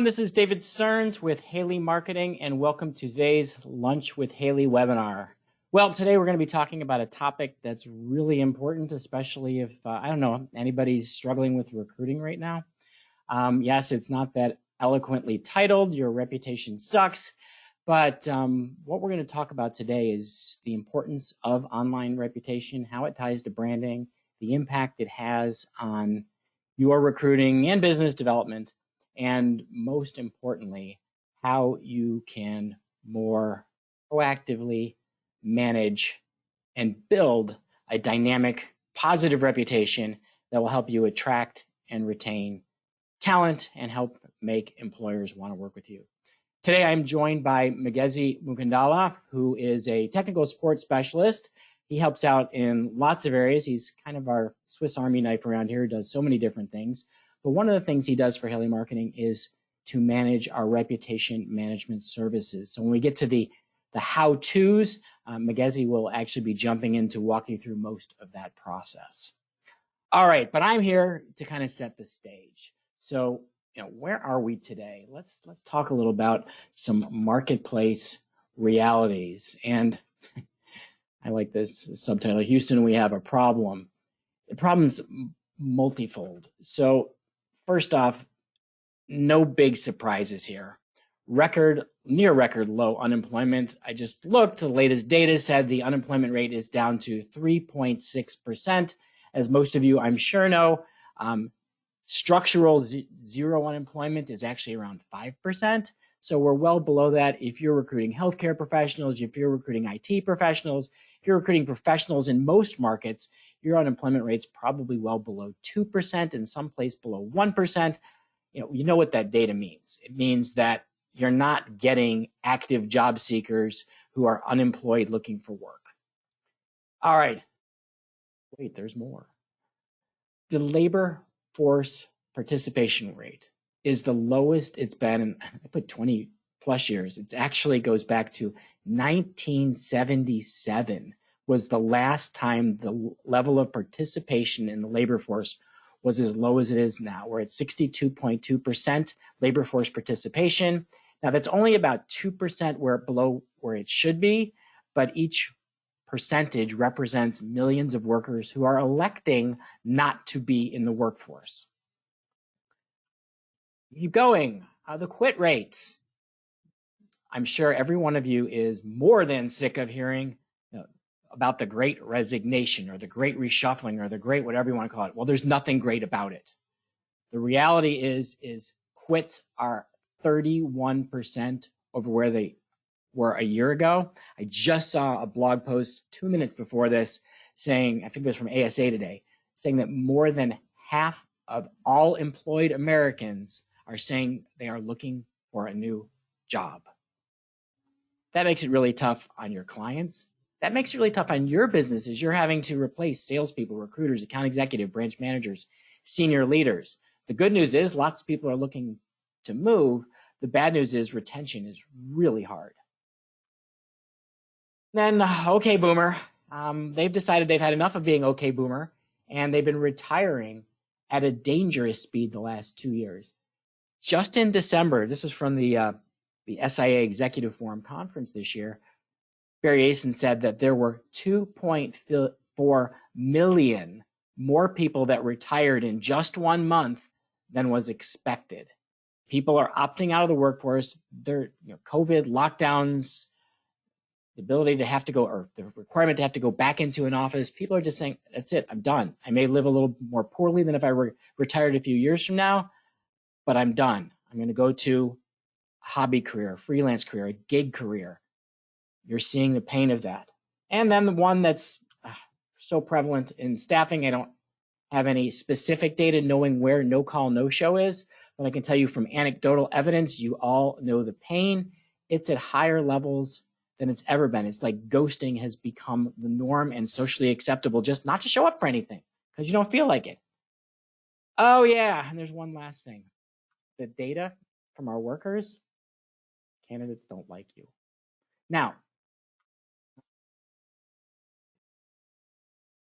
This is David Searns with Haley Marketing, and welcome to today's Lunch with Haley webinar. Well, today we're going to be talking about a topic that's really important, especially if, I don't know, anybody's struggling with recruiting right now. Yes, it's not that eloquently titled, Your Reputation Sucks, but what we're going to talk about today is the importance of online reputation, how it ties to branding, the impact it has on your recruiting and business development, and most importantly, how you can more proactively manage and build a dynamic, positive reputation that will help you attract and retain talent and help make employers want to work with you. Today, I'm joined by Magezi Mukandala, who is a technical support specialist. He helps out in lots of areas. He's kind of our Swiss Army knife around here, does so many different things. But one of the things he does for Haley Marketing is to manage our reputation management services. So when we get to the how-tos, Magezi will actually be jumping in to walk you through most of that process. All right, but I'm here to kind of set the stage. So, where are we today? Let's talk a little about some marketplace realities. And I like this subtitle, Houston, we have a problem. The problem's multifold. So first off, no big surprises here. Near record low unemployment. I just looked, the latest data said the unemployment rate is down to 3.6%. As most of you, I'm sure know, structural zero unemployment is actually around 5%. So we're well below that. If you're recruiting healthcare professionals, if you're recruiting IT professionals, if you're recruiting professionals in most markets, your unemployment rate's probably well below 2% and someplace below 1%. You know what that data means. It means that you're not getting active job seekers who are unemployed looking for work. All right. Wait, there's more. The labor force participation rate is the lowest it's been in, I put 20 plus years. It actually goes back to 1977 was the last time the level of participation in the labor force was as low as it is now. We're at 62.2% labor force participation. Now that's only about 2% below where it should be, but each percentage represents millions of workers who are electing not to be in the workforce. Keep going. The quit rates. I'm sure every one of you is more than sick of hearing about the great resignation or the great reshuffling or the great whatever you want to call it. Well, there's nothing great about it. The reality is quits are 31% over where they were a year ago. I just saw a blog post 2 minutes before this saying, I think it was from ASA today, saying that more than half of all employed Americans are saying they are looking for a new job. That makes it really tough on your clients. That makes it really tough on your businesses. You're having to replace salespeople, recruiters, account executive, branch managers, senior leaders. The good news is lots of people are looking to move. The bad news is retention is really hard. Then, okay, boomer. They've decided they've had enough of being okay, boomer, and they've been retiring at a dangerous speed the last 2 years. Just in December, this is from the SIA Executive Forum Conference this year, Barry Asen said that there were 2.4 million more people that retired in just 1 month than was expected. People are opting out of the workforce. They're, COVID, lockdowns, the ability to have to go, or the requirement to have to go back into an office. People are just saying, that's it, I'm done. I may live a little more poorly than if I were retired a few years from now, but I'm done. I'm going to go to a hobby career, a freelance career, a gig career. You're seeing the pain of that. And then the one that's so prevalent in staffing, I don't have any specific data knowing where no call, no show is, but I can tell you from anecdotal evidence, you all know the pain. It's at higher levels than it's ever been. It's like ghosting has become the norm and socially acceptable just not to show up for anything because you don't feel like it. Oh yeah, and there's one last thing. The data from our workers, candidates don't like you. Now,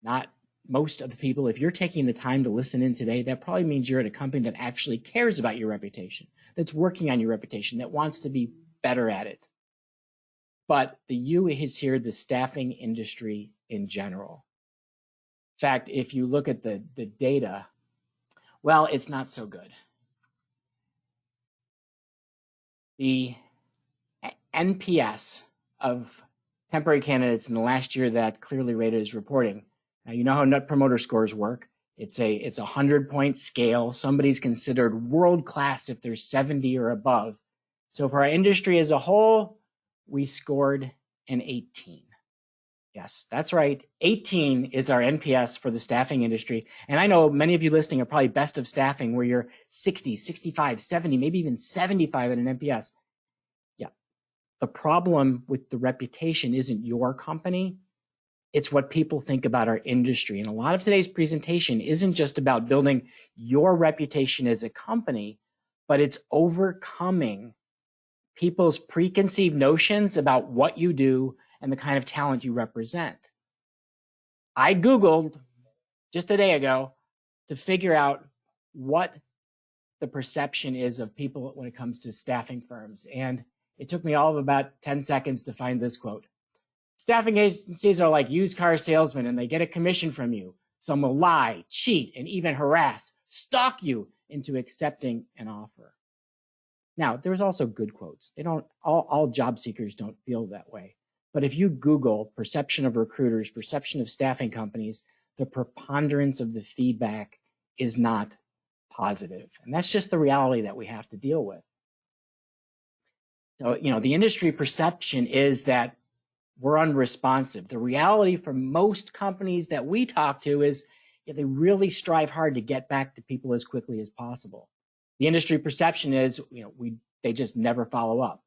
not most of the people, if you're taking the time to listen in today, that probably means you're at a company that actually cares about your reputation, that's working on your reputation, that wants to be better at it. But the U is here, the staffing industry in general. In fact, if you look at the data, well, it's not so good. The NPS of temporary candidates in the last year that Clearly Rated is reporting. Now, you know how Net Promoter Scores work. It's a 100-point scale. Somebody's considered world-class if they're 70 or above. So for our industry as a whole, we scored an 18. Yes, that's right. 18 is our NPS for the staffing industry. And I know many of you listening are probably best of staffing where you're 60, 65, 70, maybe even 75 at an NPS. Yeah. The problem with the reputation isn't your company. It's what people think about our industry. And a lot of today's presentation isn't just about building your reputation as a company, but it's overcoming people's preconceived notions about what you do and the kind of talent you represent. I Googled just a day ago to figure out what the perception is of people when it comes to staffing firms. And it took me all of about 10 seconds to find this quote. Staffing agencies are like used car salesmen and they get a commission from you. Some will lie, cheat, and even harass, stalk you into accepting an offer. Now, there's also good quotes. They don't, all job seekers don't feel that way. But if you Google perception of recruiters, perception of staffing companies, the preponderance of the feedback is not positive. And that's just the reality that we have to deal with. So, the industry perception is that we're unresponsive. The reality for most companies that we talk to is they really strive hard to get back to people as quickly as possible. The industry perception is, they just never follow up.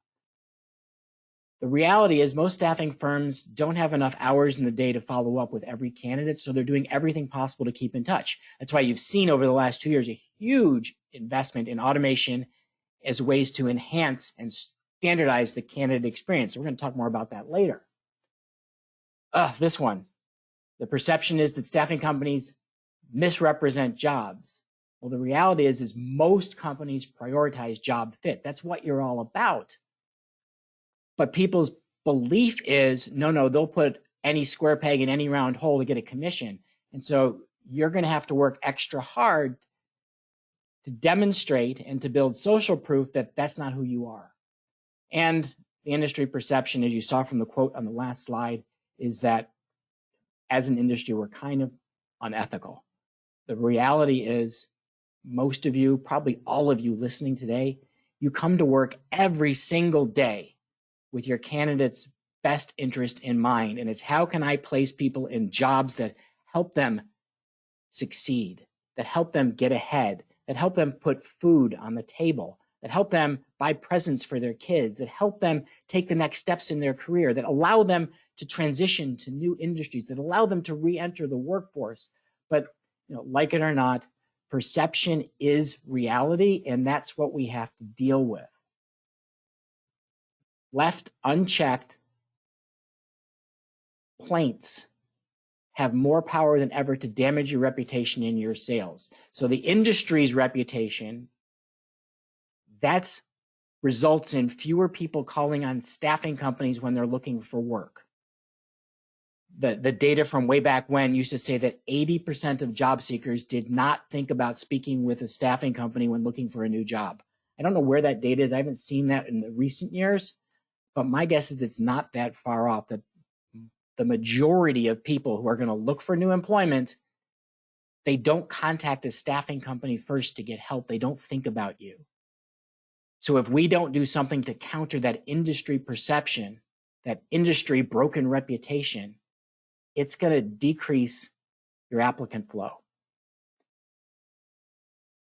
The reality is most staffing firms don't have enough hours in the day to follow up with every candidate, so they're doing everything possible to keep in touch. That's why you've seen over the last 2 years a huge investment in automation as ways to enhance and standardize the candidate experience. So we're going to talk more about that later. This one. The perception is that staffing companies misrepresent jobs. Well, the reality is most companies prioritize job fit. That's what you're all about. But people's belief is, no, they'll put any square peg in any round hole to get a commission. And so you're going to have to work extra hard to demonstrate and to build social proof that that's not who you are. And the industry perception, as you saw from the quote on the last slide, is that as an industry, we're kind of unethical. The reality is most of you, probably all of you listening today, you come to work every single day with your candidate's best interest in mind. And it's how can I place people in jobs that help them succeed, that help them get ahead, that help them put food on the table, that help them buy presents for their kids, that help them take the next steps in their career, that allow them to transition to new industries, that allow them to re-enter the workforce. But like it or not, perception is reality, and that's what we have to deal with. Left unchecked, plaints have more power than ever to damage your reputation and your sales. So the industry's reputation, that results in fewer people calling on staffing companies when they're looking for work. The data from way back when used to say that 80% of job seekers did not think about speaking with a staffing company when looking for a new job. I don't know where that data is. I haven't seen that in the recent years, but my guess is it's not that far off, that the majority of people who are going to look for new employment, they don't contact a staffing company first to get help. They don't think about you. So if we don't do something to counter that industry perception, that industry broken reputation, it's going to decrease your applicant flow.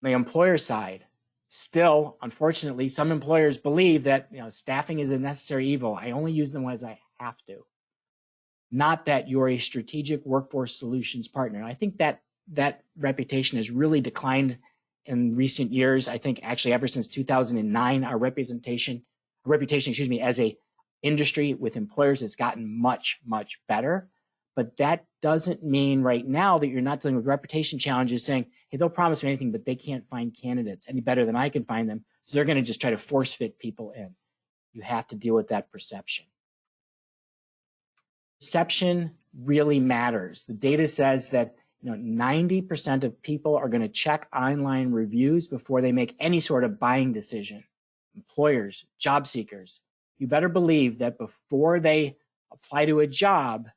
The employer side, still, unfortunately, some employers believe that staffing is a necessary evil. I only use them as I have to. Not that you're a strategic workforce solutions partner. I think that reputation has really declined in recent years. I think actually ever since 2009, our reputation, as a industry with employers has gotten much, much better. But that doesn't mean right now that you're not dealing with reputation challenges saying, hey, they'll promise me anything, but they can't find candidates any better than I can find them. So they're going to just try to force fit people in. You have to deal with that perception. Perception really matters. The data says that 90% of people are going to check online reviews before they make any sort of buying decision. Employers, job seekers, you better believe that before they apply to a job,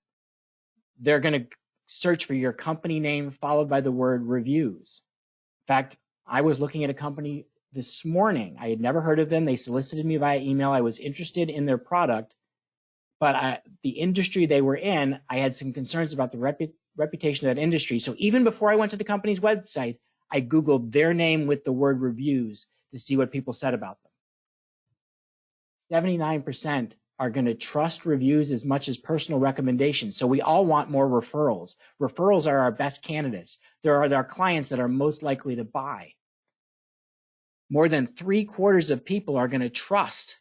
they're going to search for your company name followed by the word reviews. In fact, I was looking at a company this morning. I had never heard of them. They solicited me via email. I was interested in their product, but the industry they were in, I had some concerns about the reputation of that industry. So even before I went to the company's website, I Googled their name with the word reviews to see what people said about them. 79% are going to trust reviews as much as personal recommendations. So we all want more referrals. Referrals are our best candidates. There are our clients that are most likely to buy. More than 3/4 of people are going to trust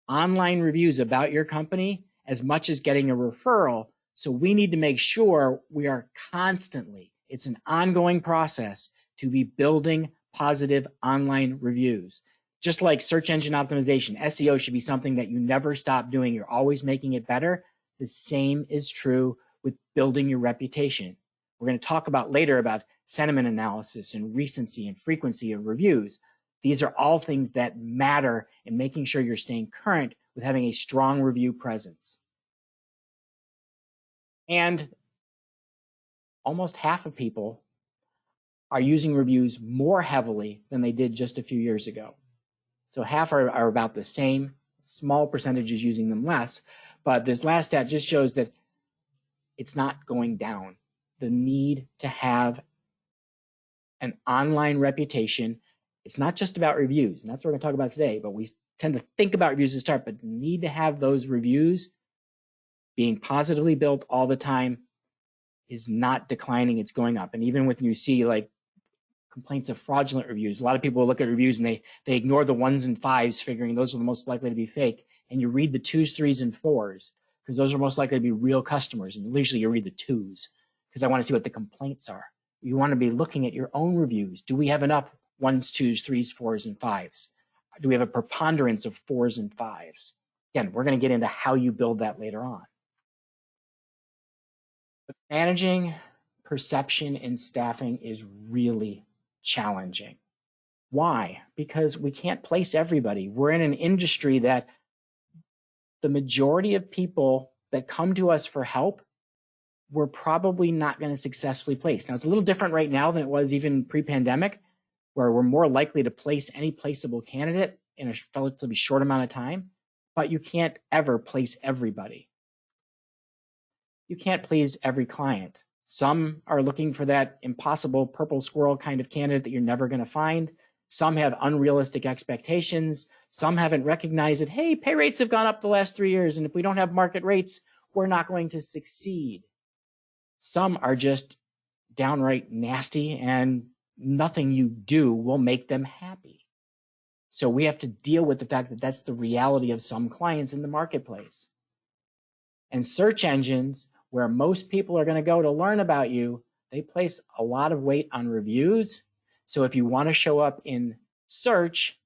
online reviews about your company as much as getting a referral. So we need to make sure we are constantly, it's an ongoing process to be building positive online reviews. Just like search engine optimization, SEO should be something that you never stop doing. You're always making it better. The same is true with building your reputation. We're going to talk about later about sentiment analysis and recency and frequency of reviews. These are all things that matter in making sure you're staying current with having a strong review presence. And almost half of people are using reviews more heavily than they did just a few years ago. So half are about the same, small percentages using them less, but this last stat just shows that it's not going down. The need to have an online reputation, it's not just about reviews, and that's what we're going to talk about today, but we tend to think about reviews to start, but the need to have those reviews being positively built all the time is not declining, it's going up. And even when you see like complaints of fraudulent reviews, a lot of people will look at reviews and they ignore the 1s and 5s, figuring those are the most likely to be fake. And you read the 2s, 3s, and 4s, because those are most likely to be real customers. And usually you read the 2s, because I want to see what the complaints are. You want to be looking at your own reviews. Do we have enough 1s, 2s, 3s, 4s, and 5s? Do we have a preponderance of 4s and 5s? Again, we're going to get into how you build that later on. But managing perception in staffing is really challenging. Why? Because we can't place everybody. We're in an industry that the majority of people that come to us for help, we're probably not going to successfully place. Now, it's a little different right now than it was even pre-pandemic, where we're more likely to place any placeable candidate in a relatively short amount of time, but you can't ever place everybody. You can't please every client. Some are looking for that impossible purple squirrel kind of candidate that you're never going to find. Some have unrealistic expectations. Some haven't recognized that, hey, pay rates have gone up the last 3 years, and if we don't have market rates, we're not going to succeed. Some are just downright nasty, and nothing you do will make them happy. So we have to deal with the fact that that's the reality of some clients in the marketplace. And search engines, where most people are going to go to learn about you, they place a lot of weight on reviews. So if you want to show up in search,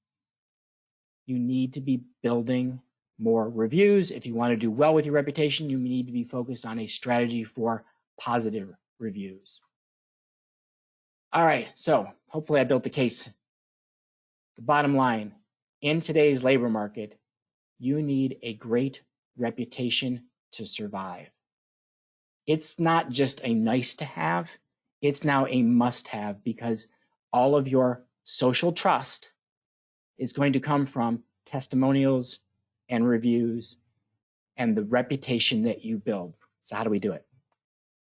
you need to be building more reviews. If you want to do well with your reputation, you need to be focused on a strategy for positive reviews. All right, so hopefully I built the case. The bottom line, in today's labor market, you need a great reputation to survive. It's not just a nice to have, it's now a must have, because all of your social trust is going to come from testimonials and reviews and the reputation that you build. So how do we do it?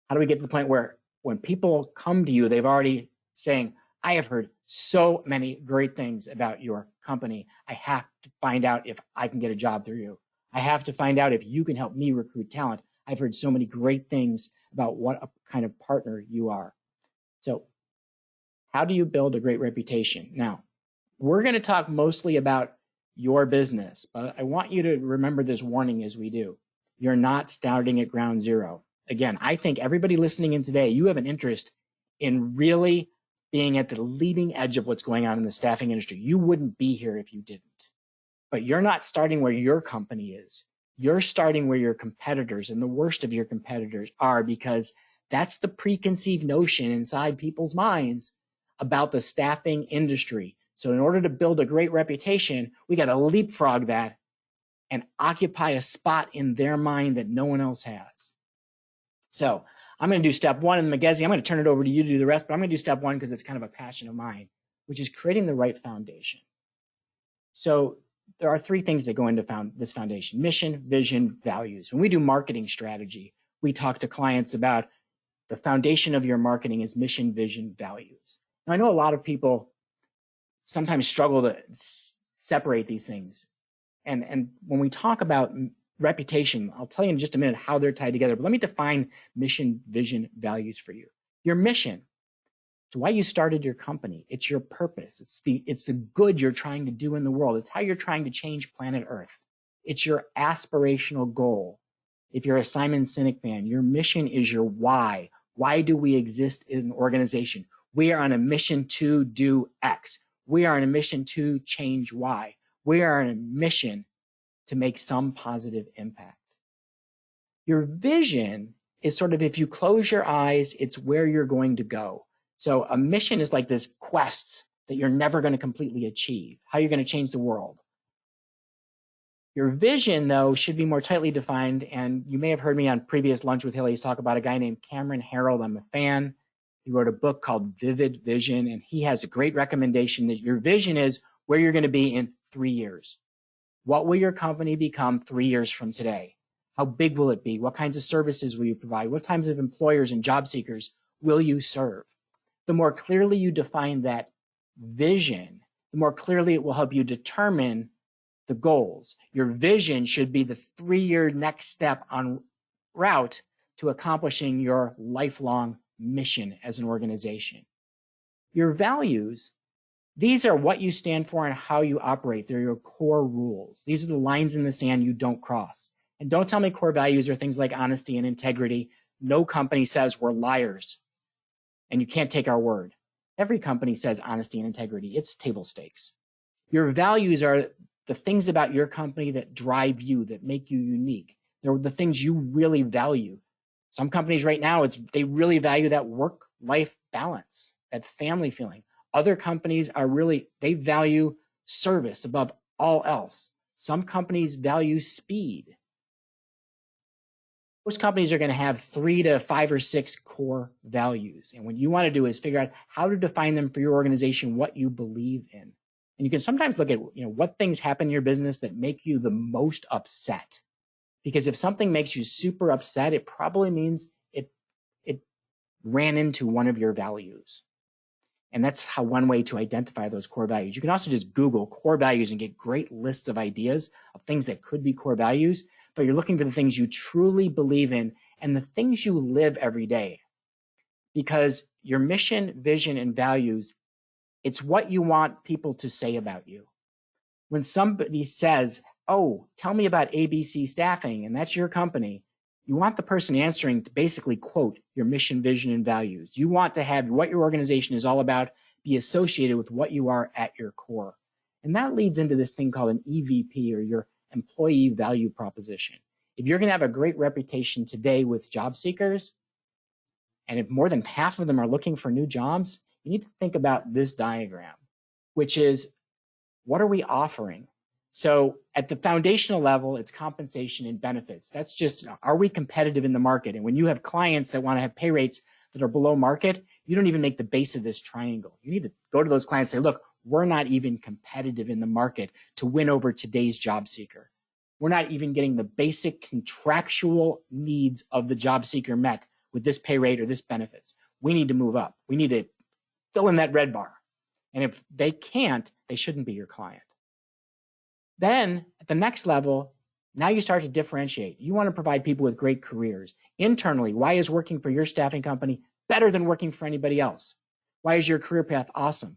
How do we get to the point where when people come to you, they've already saying, I have heard so many great things about your company. I have to find out if I can get a job through you. I have to find out if you can help me recruit talent. I've heard so many great things about what a kind of partner you are. So how do you build a great reputation? Now, we're going to talk mostly about your business, but I want you to remember this warning as we do. You're not starting at ground zero. again, I think everybody listening in today, you have an interest in really being at the leading edge of what's going on in the staffing industry. You wouldn't be here if you didn't. But you're not starting where your company is. You're starting where your competitors and the worst of your competitors are, because that's the preconceived notion inside people's minds about the staffing industry. So in order to build a great reputation, we got to leapfrog that and occupy a spot in their mind that no one else has. So I'm going to do step one, and Magezi, I'm going to turn it over to you to do the rest, but I'm going to do step one because it's kind of a passion of mine, which is creating the right foundation. So there are three things that go into this foundation: mission, vision, values. When we do marketing strategy, we talk to clients about the foundation of your marketing is mission, vision, values. Now, I know a lot of people sometimes struggle to separate these things. And when we talk about reputation, I'll tell you in just a minute how they're tied together, but let me define mission, vision, values for you. Your mission, it's why you started your company. It's your purpose. It's the good you're trying to do in the world. It's how you're trying to change planet Earth. It's your aspirational goal. If you're a Simon Sinek fan, your mission is your why. Why do we exist in an organization? We are on a mission to do X. We are on a mission to change Y. We are on a mission to make some positive impact. Your vision is sort of, if you close your eyes, it's where you're going to go. So a mission is like this quest that you're never going to completely achieve, how you're going to change the world. Your vision, though, should be more tightly defined, and you may have heard me on previous Lunch with Haley's talk about a guy named Cameron Herold. I'm a fan. He wrote a book called Vivid Vision, and he has a great recommendation that your vision is where you're going to be in 3 years. What will your company become 3 years from today? How big will it be? What kinds of services will you provide? What types of employers and job seekers will you serve? The more clearly you define that vision, the more clearly it will help you determine the goals. Your vision should be the 3-year next step on route to accomplishing your lifelong mission as an organization. Your values, these are what you stand for and how you operate. They're your core rules. These are the lines in the sand you don't cross. And don't tell me core values are things like honesty and integrity. No company says we're liars and you can't take our word. Every company says honesty and integrity. It's table stakes. Your values are the things about your company that drive you, that make you unique. They're the things you really value. Some companies right now, they really value that work-life balance, that family feeling. Other companies they value service above all else. Some companies value speed. Most companies are going to have 3 to 5 or 6 core values. And what you want to do is figure out how to define them for your organization, what you believe in. And you can sometimes look at, what things happen in your business that make you the most upset. Because if something makes you super upset, it probably means it ran into one of your values. And that's one way to identify those core values. You can also just Google core values and get great lists of ideas of things that could be core values, but you're looking for the things you truly believe in and the things you live every day. Because your mission, vision, and values, it's what you want people to say about you. When somebody says, "Oh, tell me about ABC Staffing," and that's your company, you want the person answering to basically quote your mission, vision, and values. You want to have what your organization is all about be associated with what you are at your core. And that leads into this thing called an EVP, or your employee value proposition. If you're going to have a great reputation today with job seekers, and if more than half of them are looking for new jobs, you need to think about this diagram, which is, what are we offering? So at the foundational level, it's compensation and benefits. That's just, are we competitive in the market? And when you have clients that want to have pay rates that are below market, you don't even make the base of this triangle. You need to go to those clients and say, look, we're not even competitive in the market to win over today's job seeker. We're not even getting the basic contractual needs of the job seeker met with this pay rate or this benefits. We need to move up. We need to fill in that red bar. And if they can't, they shouldn't be your client. Then at the next level, now you start to differentiate. You want to provide people with great careers. Internally, why is working for your staffing company better than working for anybody else? Why is your career path awesome?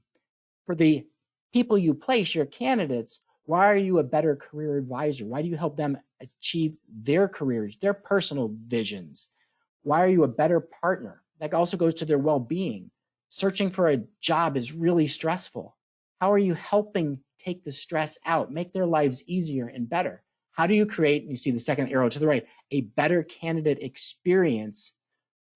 For the people you place, your candidates, why are you a better career advisor? Why do you help them achieve their careers, their personal visions? Why are you a better partner? That also goes to their well-being. Searching for a job is really stressful. How are you helping take the stress out, make their lives easier and better? How do you create, you see the second arrow to the right, a better candidate experience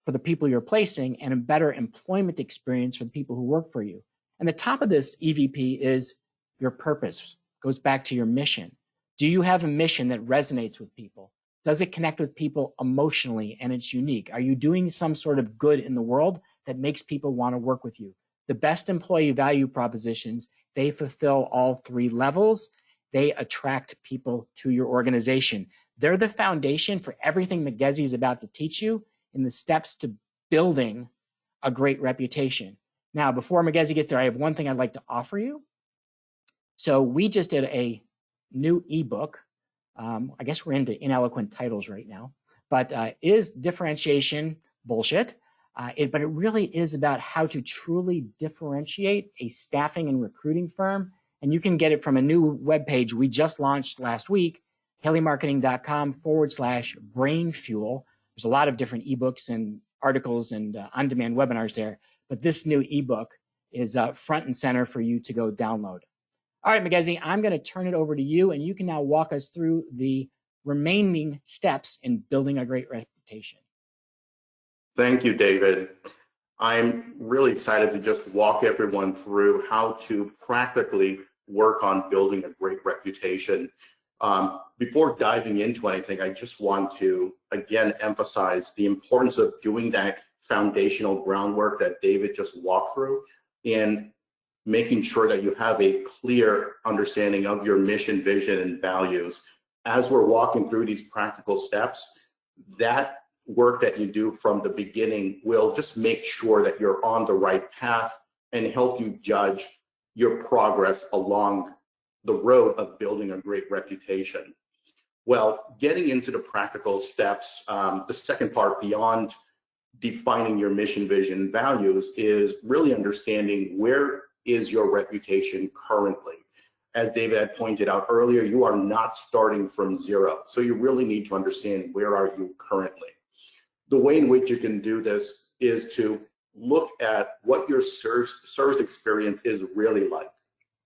for the people you're placing and a better employment experience for the people who work for you? And the top of this EVP is your purpose. Goes back to your mission. Do you have a mission that resonates with people? Does it connect with people emotionally and it's unique? Are you doing some sort of good in the world that makes people want to work with you? The best employee value propositions, they fulfill all three levels. They attract people to your organization. They're the foundation for everything Magezi is about to teach you in the steps to building a great reputation. Now, before Magezi gets there, I have one thing I'd like to offer you. So we just did a new ebook. I guess we're into ineloquent titles right now, but is differentiation bullshit? But it really is about how to truly differentiate a staffing and recruiting firm. And you can get it from a new webpage we just launched last week, haleymarketing.com/brain fuel. There's a lot of different ebooks and articles and on-demand webinars there, but this new ebook is front and center for you to go download. All right, Magezi, I'm going to turn it over to you, and you can now walk us through the remaining steps in building a great reputation. Thank you, David. I'm really excited to just walk everyone through how to practically work on building a great reputation. Before diving into anything, I just want to, again, emphasize the importance of doing that foundational groundwork that David just walked through and making sure that you have a clear understanding of your mission, vision, and values. As we're walking through these practical steps, that work that you do from the beginning will just make sure that you're on the right path and help you judge your progress along the road of building a great reputation. Well, getting into the practical steps, the second part beyond defining your mission, vision, values is really understanding where is your reputation currently. As David had pointed out earlier, you are not starting from zero. So you really need to understand where are you currently. The way in which you can do this is to look at what your service experience is really like.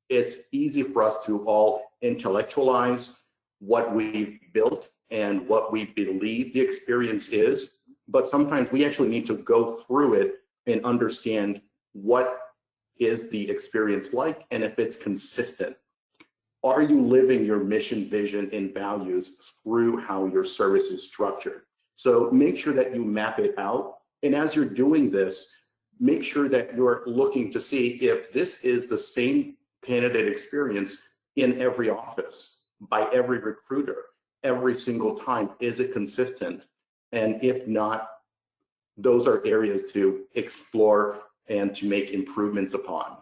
It's easy for us to all intellectualize what we've built and what we believe the experience is, but sometimes we actually need to go through it and understand what is the experience like and if it's consistent. Are you living your mission, vision, and values through how your service is structured? So make sure that you map it out. And as you're doing this, make sure that you're looking to see if this is the same candidate experience in every office, by every recruiter, every single time. Is it consistent? And if not, those are areas to explore and to make improvements upon.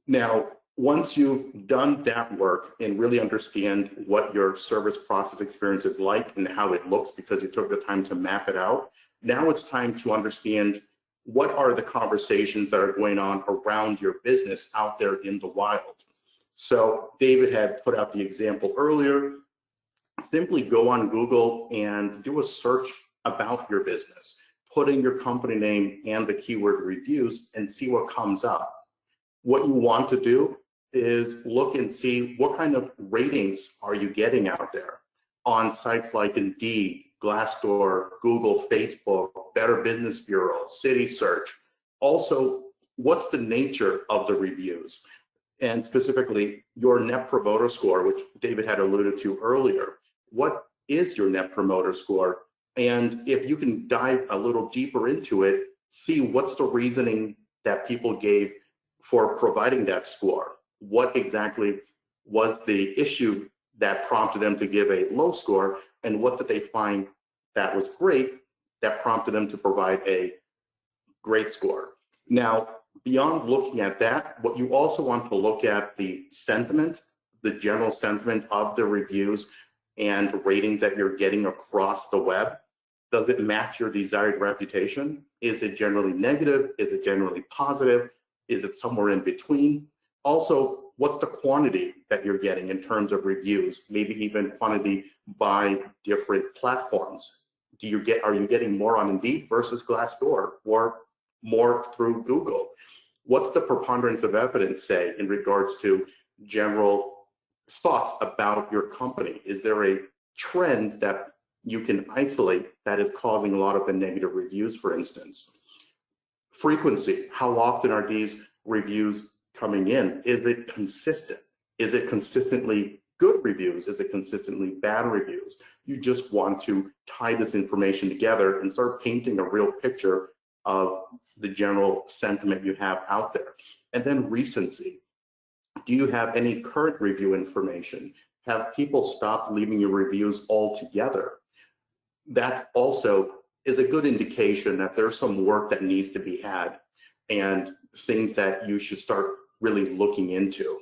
Now, once you've done that work and really understand what your service process experience is like and how it looks because you took the time to map it out, now it's time to understand what are the conversations that are going on around your business out there in the wild. So David had put out the example earlier. Simply go on Google and do a search about your business. Put in your company name and the keyword reviews and see what comes up. What you want to do is look and see what kind of ratings are you getting out there on sites like Indeed, Glassdoor, Google, Facebook, Better Business Bureau, City Search. Also, what's the nature of the reviews? And specifically, your Net Promoter Score, which David had alluded to earlier. What is your Net Promoter Score? And if you can dive a little deeper into it, see what's the reasoning that people gave for providing that score. What exactly was the issue that prompted them to give a low score, and what did they find that was great that prompted them to provide a great score? Now, beyond looking at that, what you also want to look at the sentiment, the general sentiment of the reviews and ratings that you're getting across the web. Does it match your desired reputation? Is it generally negative? Is it generally positive? Is it somewhere in between? Also, what's the quantity that you're getting in terms of reviews, maybe even quantity by different platforms? are you getting more on Indeed versus Glassdoor or more through Google? What's the preponderance of evidence say in regards to general thoughts about your company? Is there a trend that you can isolate that is causing a lot of the negative reviews, for instance? Frequency, how often are these reviews coming in? Is it consistent? Is it consistently good reviews? Is it consistently bad reviews? You just want to tie this information together and start painting a real picture of the general sentiment you have out there. And then recency. Do you have any current review information? Have people stopped leaving you reviews altogether? That also is a good indication that there's some work that needs to be had and things that you should start really looking into.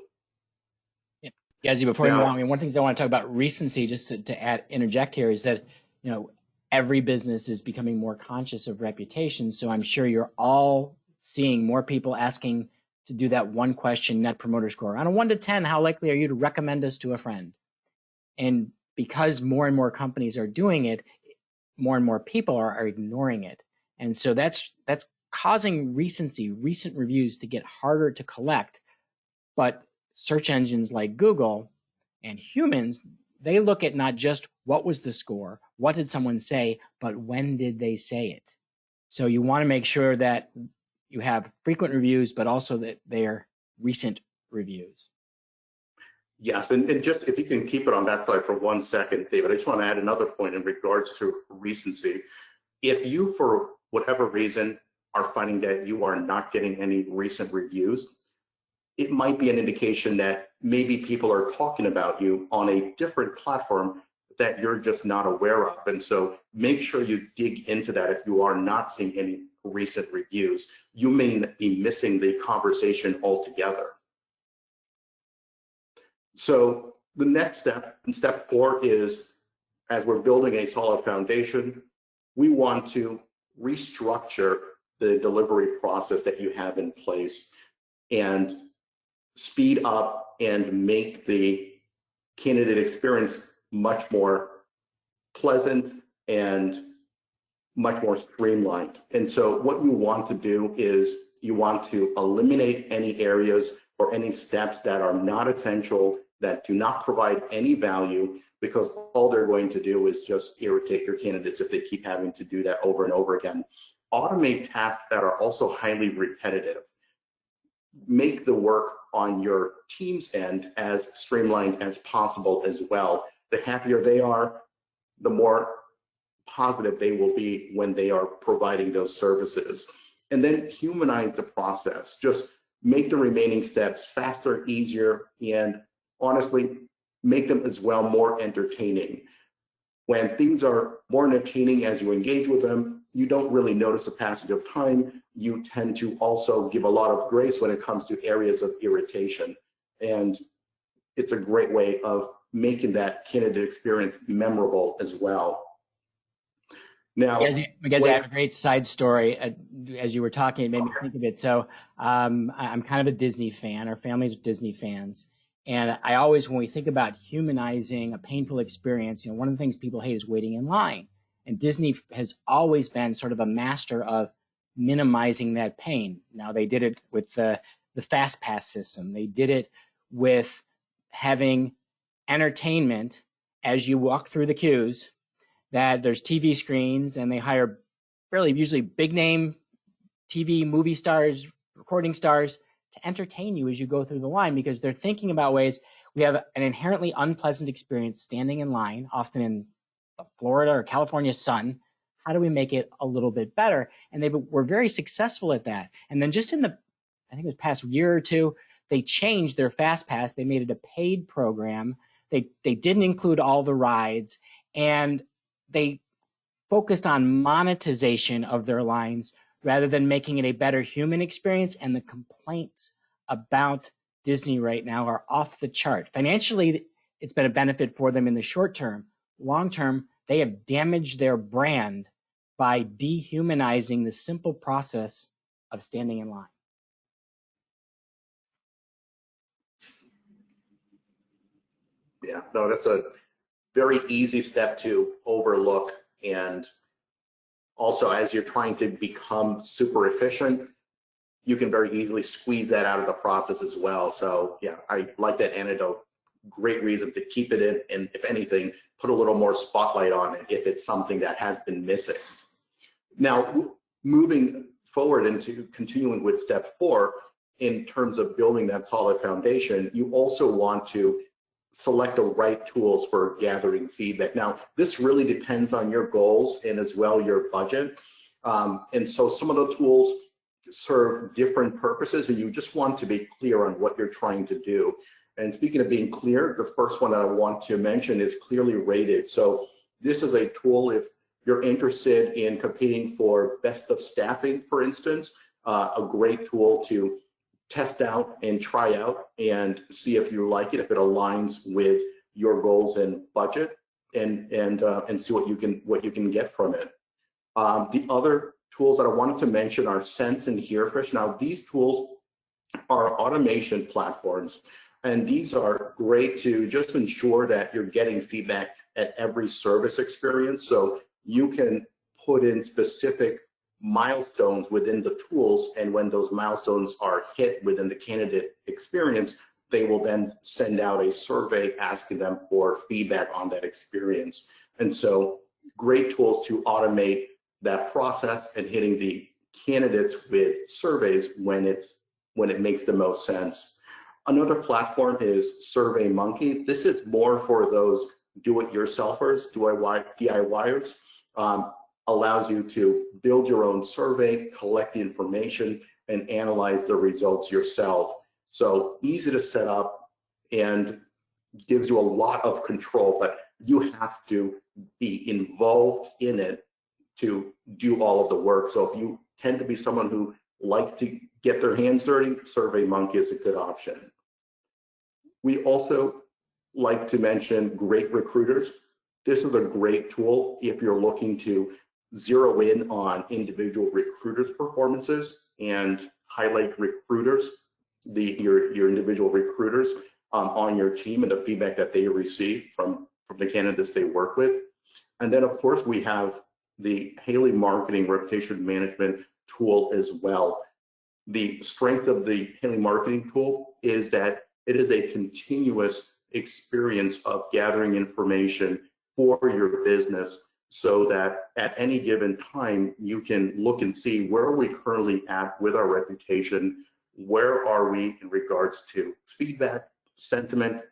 Magezi, before we move on, I mean, one of the things I want to talk about recency, just to interject here, is that, you know, every business is becoming more conscious of reputation. So I'm sure you're all seeing more people asking to do that one question net promoter score. On a 1 to 10, how likely are you to recommend us to a friend? And because more and more companies are doing it, more and more people are ignoring it. And so that's causing recency, recent reviews to get harder to collect. But search engines like Google and humans, they look at not just what was the score, what did someone say, but when did they say it? So you want to make sure that you have frequent reviews, but also that they're recent reviews. Yes, and just if you can keep it on that slide for 1 second, David, I just want to add another point in regards to recency. If you, for whatever reason, are finding that you are not getting any recent reviews, it might be an indication that maybe people are talking about you on a different platform that you're just not aware of. And so make sure you dig into that if you are not seeing any recent reviews. You may be missing the conversation altogether. So the next step, step 4, is as we're building a solid foundation, we want to restructure the delivery process that you have in place and speed up and make the candidate experience much more pleasant and much more streamlined. And so what you want to do is you want to eliminate any areas or any steps that are not essential, that do not provide any value, because all they're going to do is just irritate your candidates if they keep having to do that over and over again. Automate tasks that are also highly repetitive. Make the work on your team's end as streamlined as possible as well. The happier they are, the more positive they will be when they are providing those services. And then humanize the process. Just make the remaining steps faster, easier, and honestly, make them as well more entertaining. When things are more entertaining as you engage with them, you don't really notice the passage of time. You tend to also give a lot of grace when it comes to areas of irritation. And it's a great way of making that candidate experience memorable as well. Now, Magezi, I have a great side story. As you were talking, it made me think of it. So I'm kind of a Disney fan. Our family's Disney fans. And I always, when we think about humanizing a painful experience, you know, one of the things people hate is waiting in line. And Disney has always been sort of a master of minimizing that pain. Now, they did it with the Fast Pass system. They did it with having entertainment as you walk through the queues, that there's TV screens, and they hire fairly usually big name TV movie stars, recording stars to entertain you as you go through the line, because they're thinking about ways. We have an inherently unpleasant experience standing in line, often in the Florida or California sun. How do we make it a little bit better? And they were very successful at that. And then just in the, I think it was past year or two, they changed their Fast Pass. They made it a paid program. They didn't include all the rides, and they focused on monetization of their lines rather than making it a better human experience. And the complaints about Disney right now are off the chart. Financially, it's been a benefit for them in the short term. Long term, they have damaged their brand by dehumanizing the simple process of standing in line. Yeah, no, that's a very easy step to overlook. And Also, as you're trying to become super efficient, you can very easily squeeze that out of the process as well. So yeah, I like that anecdote. Great reason to keep it in, and if anything, put a little more spotlight on it if it's something that has been missing. Now, moving forward into continuing with step 4, in terms of building that solid foundation, you also want to select the right tools for gathering feedback. Now, this really depends on your goals and as well your budget. And so some of the tools serve different purposes, and you just want to be clear on what you're trying to do. And speaking of being clear, the first one that I want to mention is Clearly Rated. So this is a tool if you're interested in competing for best of staffing, for instance, a great tool to test out and try out and see if you like it, if it aligns with your goals and budget, and see what you can get from it. The other tools that I wanted to mention are Sense and Hearfish. Now, these tools are automation platforms, and these are great to just ensure that you're getting feedback at every service experience. So you can put in specific milestones within the tools, and when those milestones are hit within the candidate experience, they will then send out a survey asking them for feedback on that experience. And so great tools to automate that process and hitting the candidates with surveys when it makes the most sense. Another platform is SurveyMonkey. This is more for those do-it-yourselfers, DIYers. Allows you to build your own survey, collect the information, and analyze the results yourself. So easy to set up and gives you a lot of control, but you have to be involved in it to do all of the work. So if you tend to be someone who likes to get their hands dirty, SurveyMonkey is a good option. We also like to mention Great Recruiters. This is a great tool if you're looking to zero in on individual recruiters' performances and highlight recruiters, your individual recruiters on your team and the feedback that they receive from the candidates they work with. And then, of course, we have the Haley Marketing Reputation Management tool as well. The strength of the Haley Marketing tool is that it is a continuous experience of gathering information for your business, so that at any given time you can look and see where are we currently at with our reputation, where are we in regards to feedback, sentiment,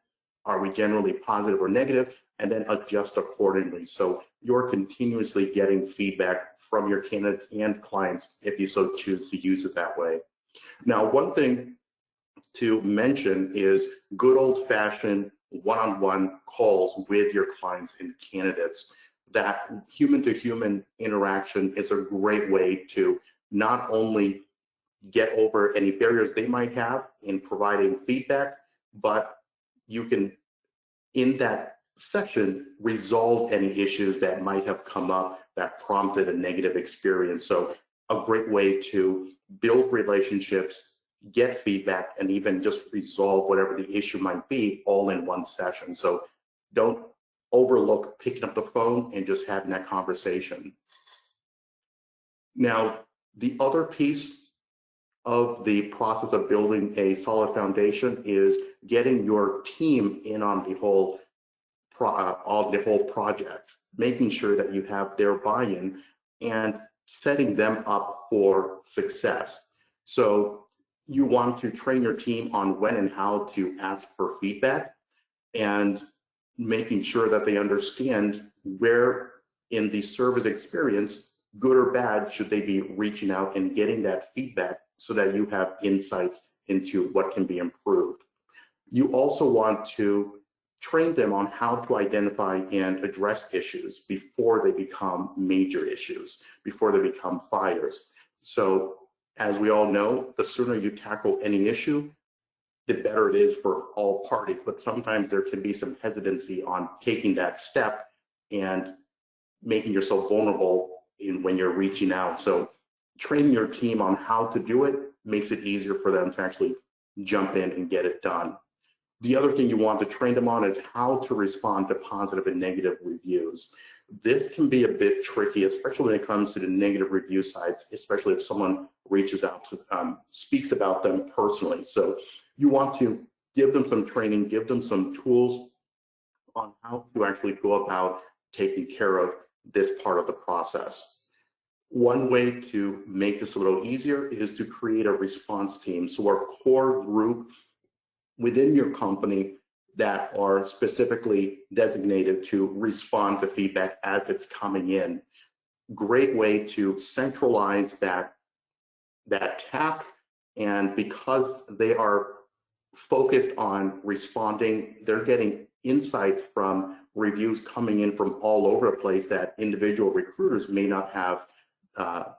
are we generally positive or negative, and then adjust accordingly. So you're continuously getting feedback from your candidates and clients if you so choose to use it that way. Now, one thing to mention is good old-fashioned one-on-one calls with your clients and candidates. That human-to-human interaction is a great way to not only get over any barriers they might have in providing feedback, but you can, in that session, resolve any issues that might have come up that prompted a negative experience. So a great way to build relationships, get feedback, and even just resolve whatever the issue might be all in one session. So don't overlook picking up the phone and just having that conversation. Now, the other piece of the process of building a solid foundation is getting your team in on the whole project, making sure that you have their buy-in and setting them up for success. So you want to train your team on when and how to ask for feedback, and making sure that they understand where in the service experience, good or bad, should they be reaching out and getting that feedback so that you have insights into what can be improved. You also want to train them on how to identify and address issues before they become major issues, before they become fires. So as we all know, the sooner you tackle any issue, the better it is for all parties. But sometimes there can be some hesitancy on taking that step and making yourself vulnerable when you're reaching out. So training your team on how to do it makes it easier for them to actually jump in and get it done. The other thing you want to train them on is how to respond to positive and negative reviews. This can be a bit tricky, especially when it comes to the negative review sites, especially if someone reaches out to, speaks about them personally. So you want to give them some training, give them some tools on how to actually go about taking care of this part of the process. One way to make this a little easier is to create a response team. So our core group within your company that are specifically designated to respond to feedback as it's coming in. Great way to centralize that task, and because they are focused on responding, they're getting insights from reviews coming in from all over the place that individual recruiters may not have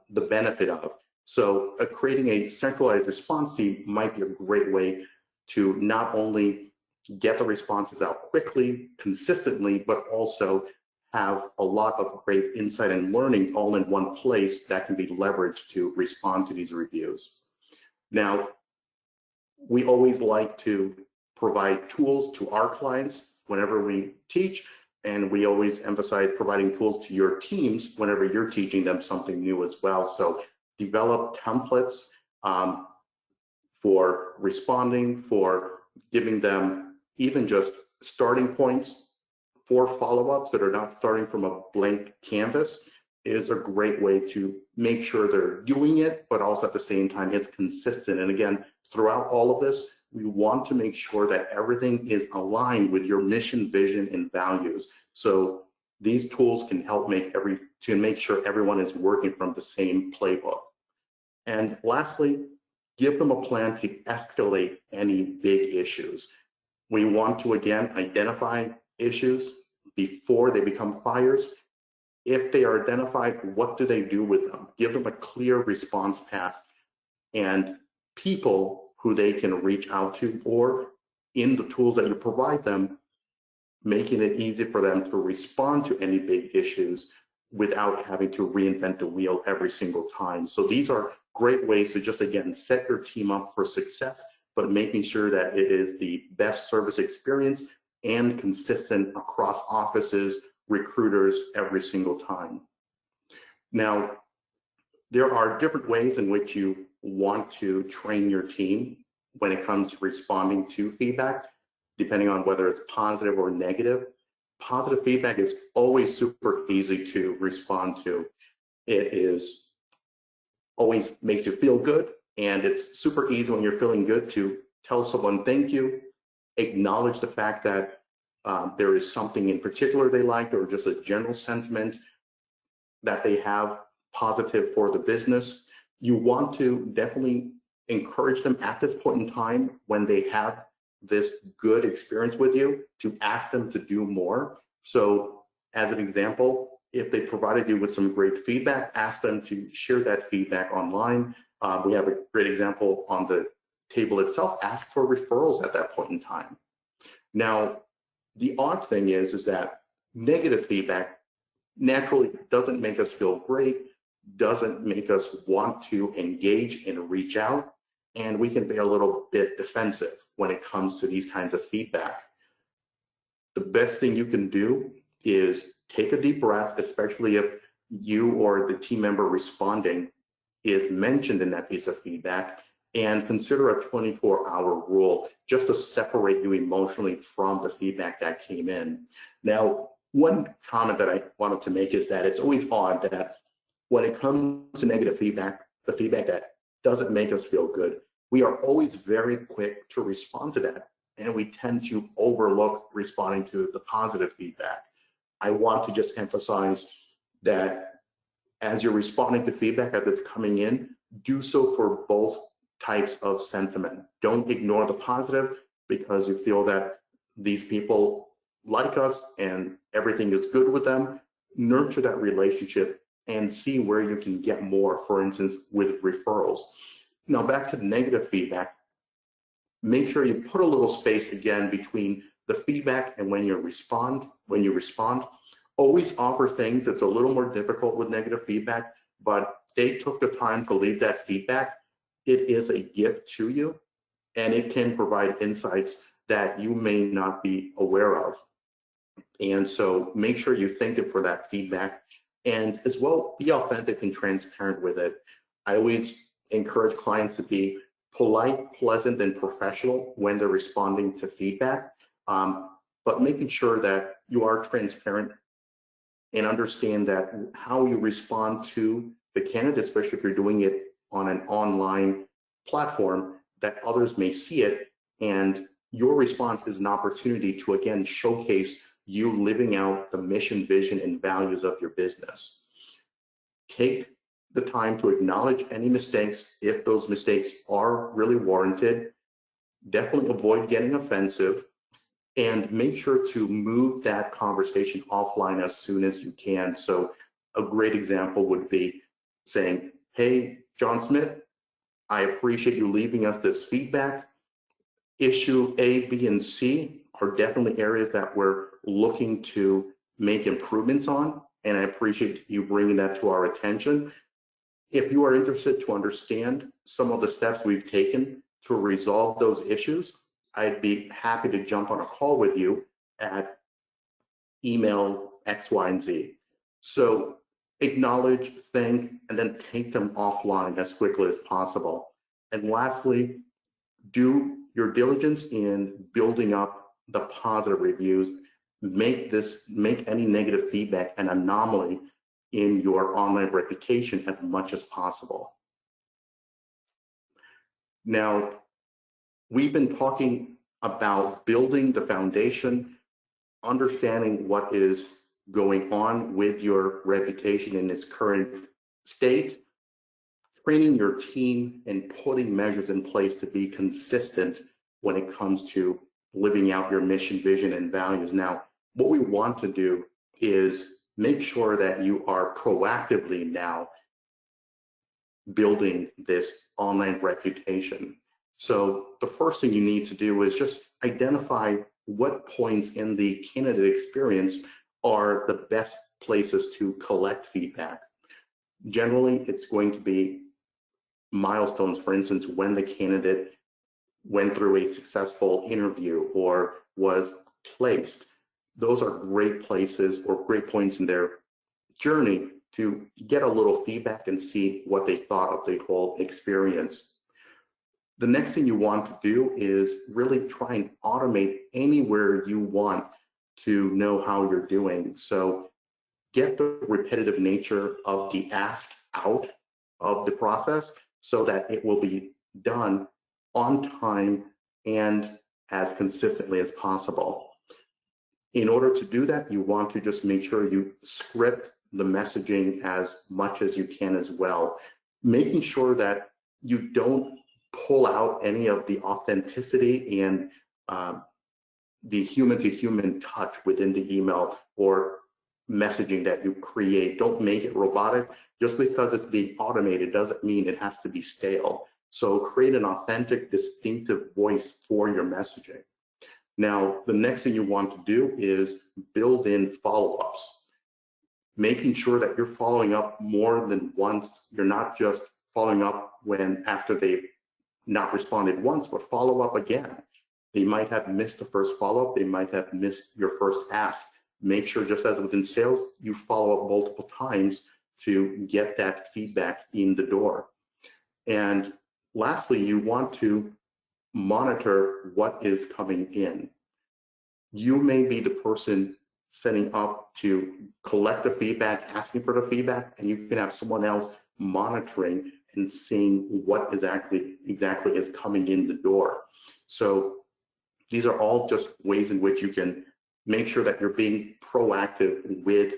the benefit of. So creating a centralized response team might be a great way to not only get the responses out quickly, consistently, but also have a lot of great insight and learning all in one place that can be leveraged to respond to these reviews. Now, we always like to provide tools to our clients whenever we teach, and we always emphasize providing tools to your teams whenever you're teaching them something new as well. So develop templates for responding, for giving them even just starting points for follow-ups that are not starting from a blank canvas is a great way to make sure they're doing it, but also at the same time it's consistent. And again, throughout all of this, we want to make sure that everything is aligned with your mission, vision, and values. So these tools can help make sure everyone is working from the same playbook. And lastly, give them a plan to escalate any big issues. We want to, again, identify issues before they become fires. If they are identified, what do they do with them? Give them a clear response path and people who they can reach out to, or in the tools that you provide them, making it easy for them to respond to any big issues without having to reinvent the wheel every single time. So these are great ways to just, again, set your team up for success, but making sure that it is the best service experience and consistent across offices, recruiters every single time. Now, there are different ways in which you want to train your team when it comes to responding to feedback, depending on whether it's positive or negative. Positive feedback is always super easy to respond to. It is always makes you feel good, and it's super easy when you're feeling good to tell someone thank you, acknowledge the fact that there is something in particular they liked, or just a general sentiment that they have positive for the business. You want to definitely encourage them at this point in time when they have this good experience with you to ask them to do more. So as an example, if they provided you with some great feedback, ask them to share that feedback online. We have a great example on the table itself. Ask for referrals at that point in time. Now, the odd thing is that negative feedback naturally doesn't make us feel great, doesn't make us want to engage and reach out, and we can be a little bit defensive when it comes to these kinds of feedback. The best thing you can do is take a deep breath, especially if you or the team member responding is mentioned in that piece of feedback, and consider a 24-hour rule just to separate you emotionally from the feedback that came in. Now, one comment that I wanted to make is that it's always odd that when it comes to negative feedback, the feedback that doesn't make us feel good, we are always very quick to respond to that, and we tend to overlook responding to the positive feedback. I want to just emphasize that as you're responding to feedback as it's coming in, do so for both types of sentiment. Don't ignore the positive because you feel that these people like us and everything is good with them. Nurture that relationship and see where you can get more, for instance, with referrals. Now back to the negative feedback, make sure you put a little space again between the feedback and when you respond. Always offer things that's a little more difficult with negative feedback, but they took the time to leave that feedback. It is a gift to you, and it can provide insights that you may not be aware of. And so make sure you thank them for that feedback, and as well, be authentic and transparent with it. I always encourage clients to be polite, pleasant, and professional when they're responding to feedback, but making sure that you are transparent and understand that how you respond to the candidate, especially if you're doing it on an online platform, that others may see it, and your response is an opportunity to again showcase you living out the mission, vision, and values of your business. Take the time to acknowledge any mistakes if those mistakes are really warranted. Definitely avoid getting offensive, and make sure to move that conversation offline as soon as you can. So a great example would be saying, hey, John Smith, I appreciate you leaving us this feedback. Issue A, B, and C are definitely areas that we're looking to make improvements on, and I appreciate you bringing that to our attention. If you are interested to understand some of the steps we've taken to resolve those issues, I'd be happy to jump on a call with you at email X, Y, and Z. So acknowledge, thank, and then take them offline as quickly as possible. And lastly, do your diligence in building up the positive reviews. Make any negative feedback an anomaly in your online reputation as much as possible. Now, we've been talking about building the foundation, understanding what is going on with your reputation in its current state, training your team, and putting measures in place to be consistent when it comes to living out your mission, vision, and values. Now, what we want to do is make sure that you are proactively now building this online reputation. So the first thing you need to do is just identify what points in the candidate experience are the best places to collect feedback. Generally, it's going to be milestones, for instance, when the candidate went through a successful interview or was placed. Those are great places or great points in their journey to get a little feedback and see what they thought of the whole experience. The next thing you want to do is really try and automate anywhere you want to know how you're doing. So get the repetitive nature of the ask out of the process so that it will be done on time and as consistently as possible. In order to do that, you want to just make sure you script the messaging as much as you can as well, making sure that you don't pull out any of the authenticity and the human-to-human touch within the email or messaging that you create. Don't make it robotic. Just because it's being automated doesn't mean it has to be stale. So create an authentic, distinctive voice for your messaging. Now, the next thing you want to do is build in follow-ups, making sure that you're following up more than once. You're not just following up after they've not responded once, but follow up again. They might have missed the first follow-up. They might have missed your first ask. Make sure, just as within sales, you follow up multiple times to get that feedback in the door. And lastly, you want to monitor what is coming in. You may be the person setting up to collect the feedback, asking for the feedback, and you can have someone else monitoring and seeing what exactly is coming in the door. So these are all just ways in which you can make sure that you're being proactive with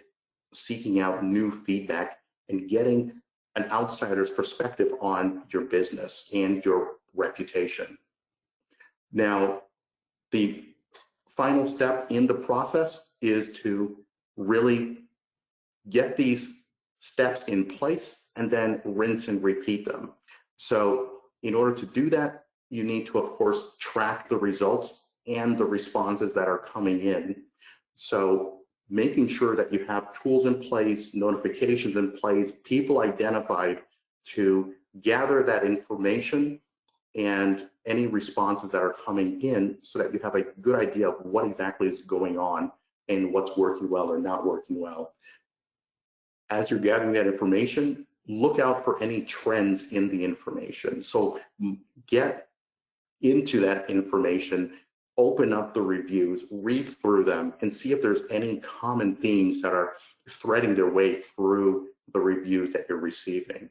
seeking out new feedback and getting an outsider's perspective on your business and your reputation. Now, the final step in the process is to really get these steps in place and then rinse and repeat them. So in order to do that, you need to, of course, track the results and the responses that are coming in. So making sure that you have tools in place, notifications in place, people identified to gather that information and any responses that are coming in so that you have a good idea of what exactly is going on and what's working well or not working well. As you're gathering that information, look out for any trends in the information. So get into that information, open up the reviews, read through them, and see if there's any common themes that are threading their way through the reviews that you're receiving.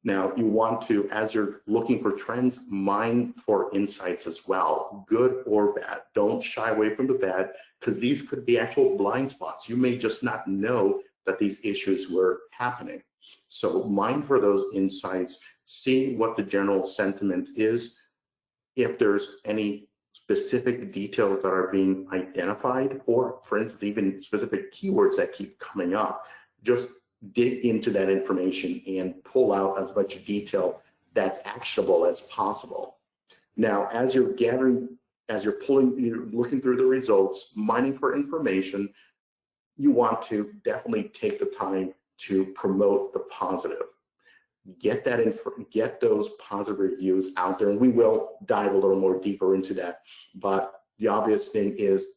Now, you want to, as you're looking for trends, mine for insights as well, good or bad. Don't shy away from the bad, because these could be actual blind spots. You may just not know that these issues were happening. So mine for those insights, see what the general sentiment is. If there's any specific details that are being identified, or for instance, even specific keywords that keep coming up, just dig into that information and pull out as much detail that's actionable as possible. Now, as you're gathering, as you're looking through the results, mining for information, you want to definitely take the time to promote the positive. Get those positive reviews out there, and we will dive a little more deeper into that. But the obvious thing is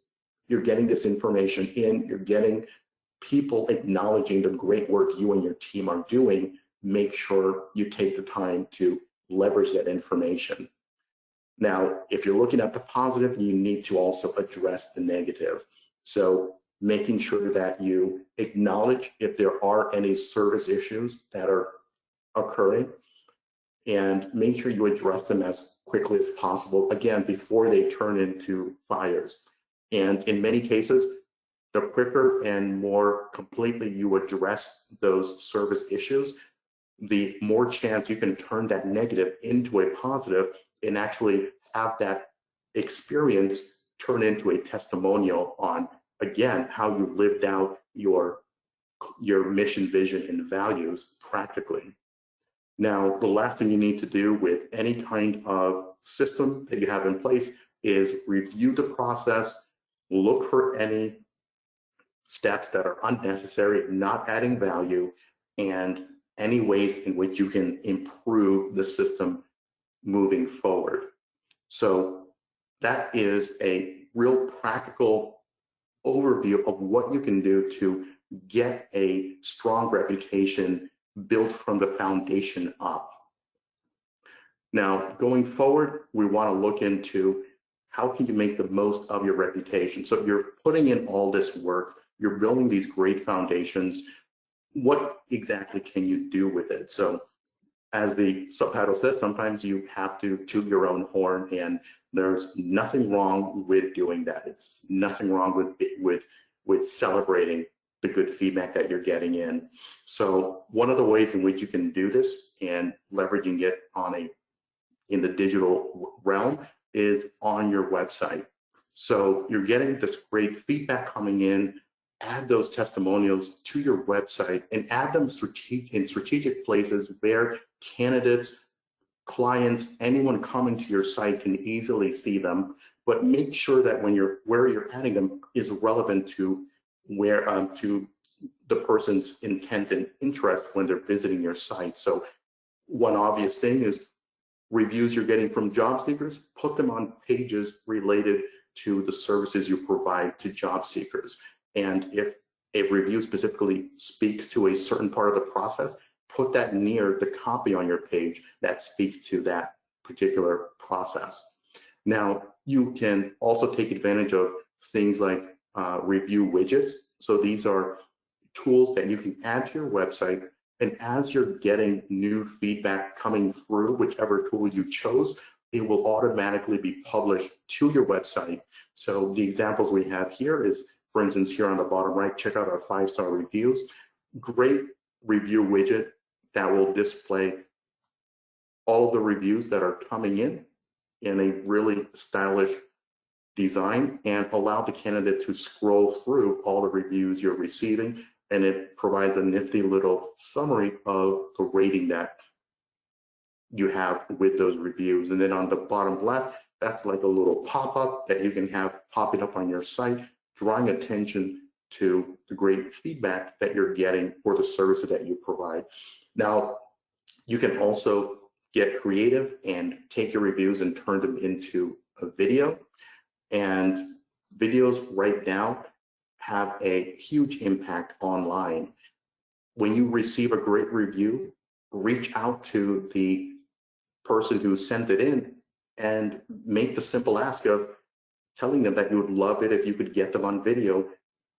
you're getting this information in, you're getting people acknowledging the great work you and your team are doing. Make sure you take the time to leverage that information. Now, if you're looking at the positive, you need to also address the negative. So making sure that you acknowledge if there are any service issues that are occurring, and make sure you address them as quickly as possible, again, before they turn into fires. And in many cases, the quicker and more completely you address those service issues, the more chance you can turn that negative into a positive and actually have that experience turn into a testimonial on, again, how you lived out your mission, vision, and values practically. Now, the last thing you need to do with any kind of system that you have in place is review the process, look for any steps that are unnecessary, not adding value, and any ways in which you can improve the system moving forward. So that is a real practical overview of what you can do to get a strong reputation built from the foundation up. Now, going forward, we want to look into how can you make the most of your reputation. So you're putting in all this work, you're building these great foundations. What exactly can you do with it? So as the subtitle says, sometimes you have to toot your own horn, and there's nothing wrong with doing that. It's nothing wrong with celebrating the good feedback that you're getting in. So one of the ways in which you can do this and leveraging it in the digital realm is on your website. So you're getting this great feedback coming in. Add those testimonials to your website and add them in strategic places where candidates, clients, anyone coming to your site can easily see them. But make sure that where you're adding them is relevant to to the person's intent and interest when they're visiting your site. So one obvious thing is reviews you're getting from job seekers, put them on pages related to the services you provide to job seekers. And if a review specifically speaks to a certain part of the process, put that near the copy on your page that speaks to that particular process. Now, you can also take advantage of things like review widgets. So these are tools that you can add to your website, and as you're getting new feedback coming through whichever tool you chose, it will automatically be published to your website. So the examples we have here is, for instance, here on the bottom right, check out our 5-star reviews. Great review widget that will display all of the reviews that are coming in a really stylish design, and allow the candidate to scroll through all the reviews you're receiving, and it provides a nifty little summary of the rating that you have with those reviews. And then on the bottom left, that's like a little pop-up that you can have popping up on your site, drawing attention to the great feedback that you're getting for the services that you provide. Now, you can also get creative and take your reviews and turn them into a video. And videos right now have a huge impact online. When you receive a great review, reach out to the person who sent it in and make the simple ask of telling them that you would love it if you could get them on video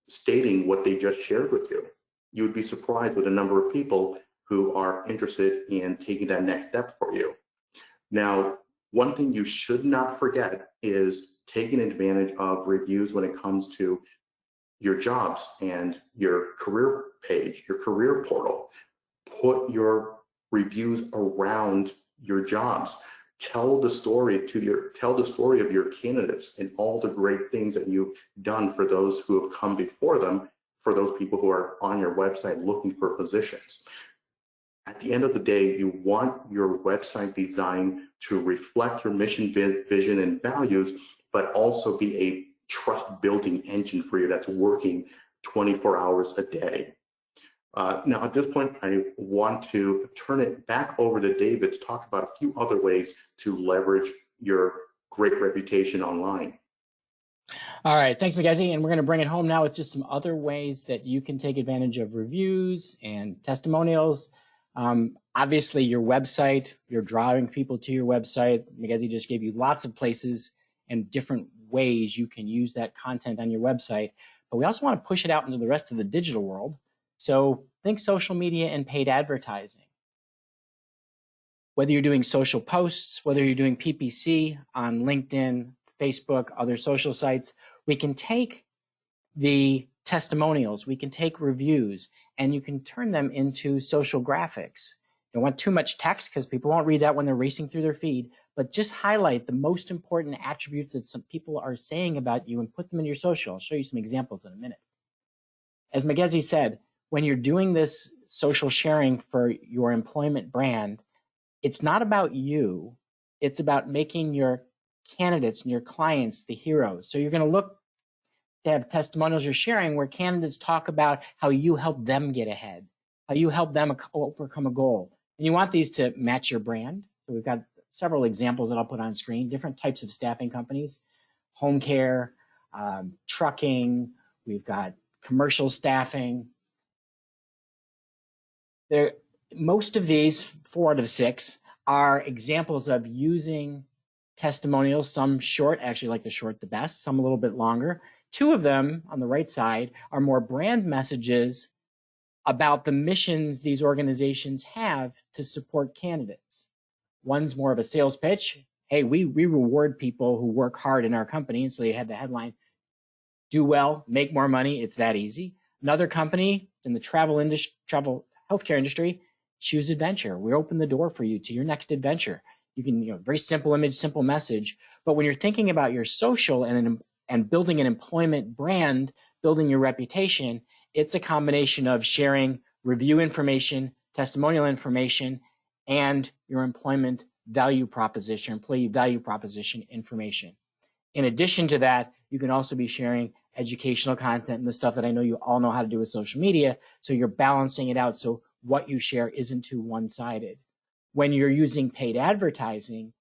stating what they just shared with you. You would be surprised with the number of people who are interested in taking that next step for you. Now, one thing you should not forget is taking advantage of reviews when it comes to your jobs and your career page, your career portal. Put your reviews around your jobs. Tell the story of your candidates and all the great things that you've done for those who have come before them, for those people who are on your website looking for positions. At the end of the day, you want your website design to reflect your mission, vision, and values, but also be a trust building engine for you that's working 24 hours a day. Now, at this point, I want to turn it back over to David to talk about a few other ways to leverage your great reputation online. All right, thanks, Magezi. And we're going to bring it home now with just some other ways that you can take advantage of reviews and testimonials. Obviously, your website, you're drawing people to your website. Magezi just gave you lots of places and different ways you can use that content on your website. But we also want to push it out into the rest of the digital world. So think social media and paid advertising. Whether you're doing social posts, whether you're doing PPC on LinkedIn, Facebook, other social sites, we can take the testimonials, we can take reviews, and you can turn them into social graphics. You don't want too much text because people won't read that when they're racing through their feed, but just highlight the most important attributes that some people are saying about you and put them in your social. I'll show you some examples in a minute. As Magezi said, when you're doing this social sharing for your employment brand, it's not about you. It's about making your candidates and your clients the heroes. So you're going to look to have testimonials you're sharing where candidates talk about how you help them get ahead, how you help them overcome a goal. And you want these to match your brand. So we've got several examples that I'll put on screen, different types of staffing companies, home care, trucking, we've got commercial staffing. Most of these, 4 out of 6, are examples of using testimonials, some short, actually like the short the best, some a little bit longer. 2 of them on the right side are more brand messages about the missions these organizations have to support candidates. One's more of a sales pitch. Hey, we reward people who work hard in our company. And so they have the headline, do well, make more money. It's that easy. Another company in the travel healthcare industry, choose adventure. We open the door for you to your next adventure. You can, very simple image, simple message. But when you're thinking about your social and building an employment brand, building your reputation, it's a combination of sharing review information, testimonial information, and your employment value proposition, employee value proposition information. In addition to that, you can also be sharing educational content and the stuff that I know you all know how to do with social media. So you're balancing it out so what you share isn't too one-sided. When you're using paid advertising,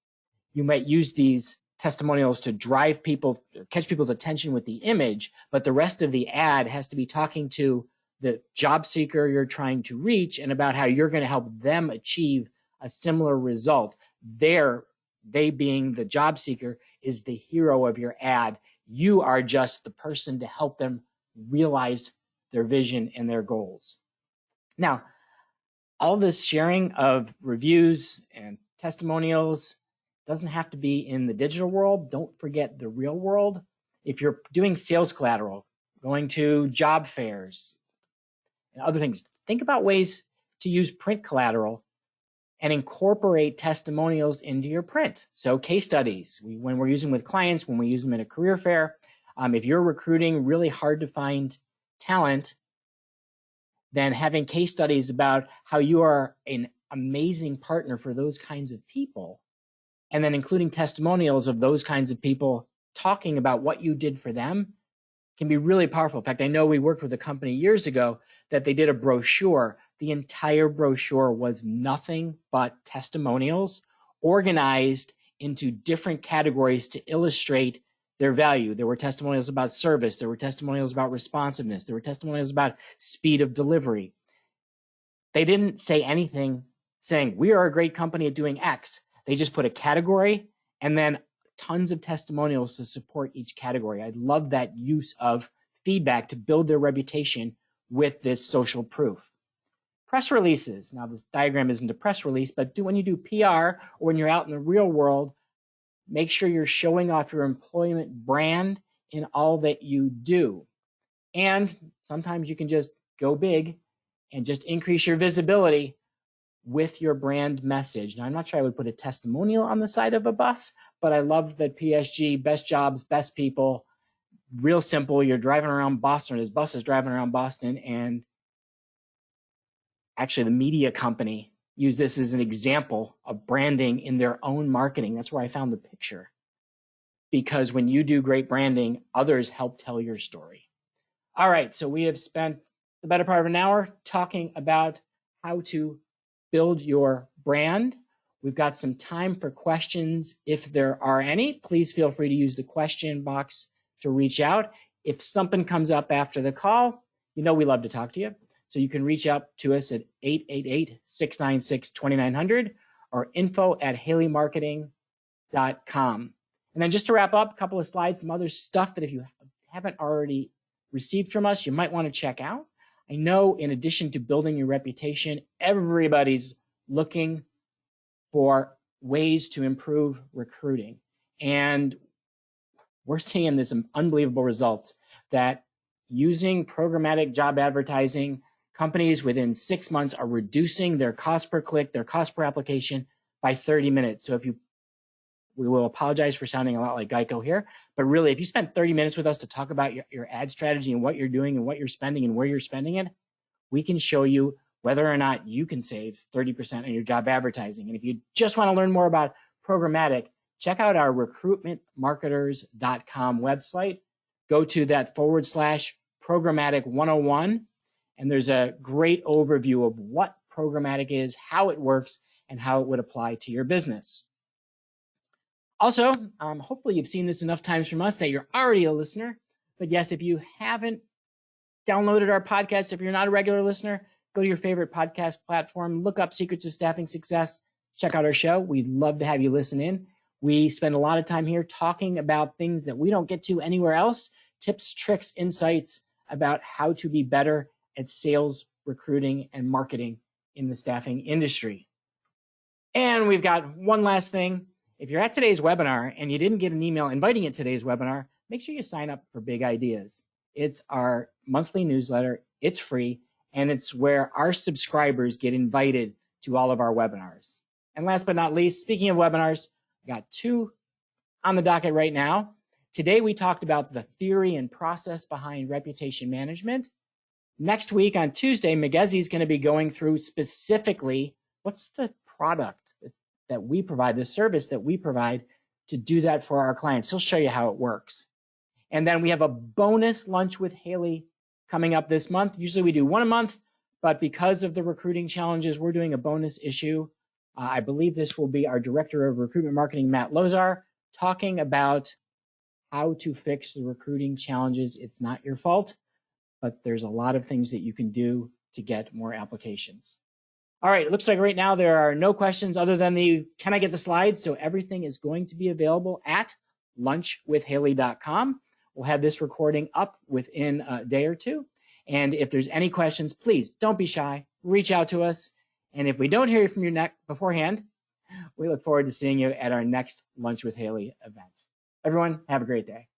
you might use these testimonials to drive people, catch people's attention with the image, but the rest of the ad has to be talking to the job seeker you're trying to reach and about how you're going to help them achieve a similar result. They being the job seeker is the hero of your ad. You are just the person to help them realize their vision and their goals. Now, all this sharing of reviews and testimonials doesn't have to be in the digital world. Don't forget the real world. If you're doing sales collateral, going to job fairs and other things, think about ways to use print collateral and incorporate testimonials into your print. So case studies, when we're using with clients, when we use them in a career fair, if you're recruiting really hard to find talent, then having case studies about how you are an amazing partner for those kinds of people, and then including testimonials of those kinds of people talking about what you did for them can be really powerful. In fact, I know we worked with a company years ago that they did a brochure. The entire brochure was nothing but testimonials organized into different categories to illustrate their value. There were testimonials about service. There were testimonials about responsiveness. There were testimonials about speed of delivery. They didn't say anything saying, we are a great company at doing X. They just put a category and then tons of testimonials to support each category. I love that use of feedback to build their reputation with this social proof. Press releases. Now, this diagram isn't a press release, but when you do PR or when you're out in the real world, make sure you're showing off your employment brand in all that you do. And sometimes you can just go big and just increase your visibility with your brand message. Now, I'm not sure I would put a testimonial on the side of a bus, but I love that PSG, best jobs, best people, real simple. You're driving around Boston, or this bus is driving around Boston, and actually the media company used this as an example of branding in their own marketing. That's where I found the picture. Because when you do great branding, others help tell your story. All right, so we have spent the better part of an hour talking about how to build your brand. We've got some time for questions. If there are any, please feel free to use the question box to reach out. If something comes up after the call, you know we love to talk to you. So you can reach out to us at 888-696-2900 or info@haleymarketing.com. And then just to wrap up, a couple of slides, some other stuff that if you haven't already received from us, you might want to check out. I know in addition to building your reputation, everybody's looking for ways to improve recruiting. And we're seeing this unbelievable results that using programmatic job advertising, companies within 6 months are reducing their cost per click, their cost per application by 30 minutes. So we will apologize for sounding a lot like Geico here, but really if you spend 30 minutes with us to talk about your ad strategy and what you're doing and what you're spending and where you're spending it, we can show you whether or not you can save 30% on your job advertising. And if you just want to learn more about programmatic, check out our recruitmentmarketers.com website. Go to that /programmatic 101. And there's a great overview of what programmatic is, how it works, and how it would apply to your business. Also, hopefully you've seen this enough times from us that you're already a listener. But yes, if you haven't downloaded our podcast, if you're not a regular listener, go to your favorite podcast platform, look up Secrets of Staffing Success, check out our show. We'd love to have you listen in. We spend a lot of time here talking about things that we don't get to anywhere else, tips, tricks, insights about how to be better at sales, recruiting, and marketing in the staffing industry. And we've got one last thing. If you're at today's webinar and you didn't get an email inviting you to today's webinar, make sure you sign up for Big Ideas. It's our monthly newsletter. It's free, and it's where our subscribers get invited to all of our webinars. And last but not least, speaking of webinars, I got 2 on the docket right now. Today, we talked about the theory and process behind reputation management. Next week on Tuesday, Magezi is going to be going through specifically what's the product that we provide, the service that we provide to do that for our clients. He'll show you how it works. And then we have a bonus lunch with Haley coming up this month. Usually we do one a month, but because of the recruiting challenges, we're doing a bonus issue. I believe this will be our Director of Recruitment Marketing, Matt Lozar, talking about how to fix the recruiting challenges. It's not your fault, but there's a lot of things that you can do to get more applications. All right, it looks like right now there are no questions other than can I get the slides? So everything is going to be available at lunchwithhaley.com. We'll have this recording up within a day or two. And if there's any questions, please don't be shy. Reach out to us. And if we don't hear from you beforehand, we look forward to seeing you at our next Lunch with Haley event. Everyone, have a great day.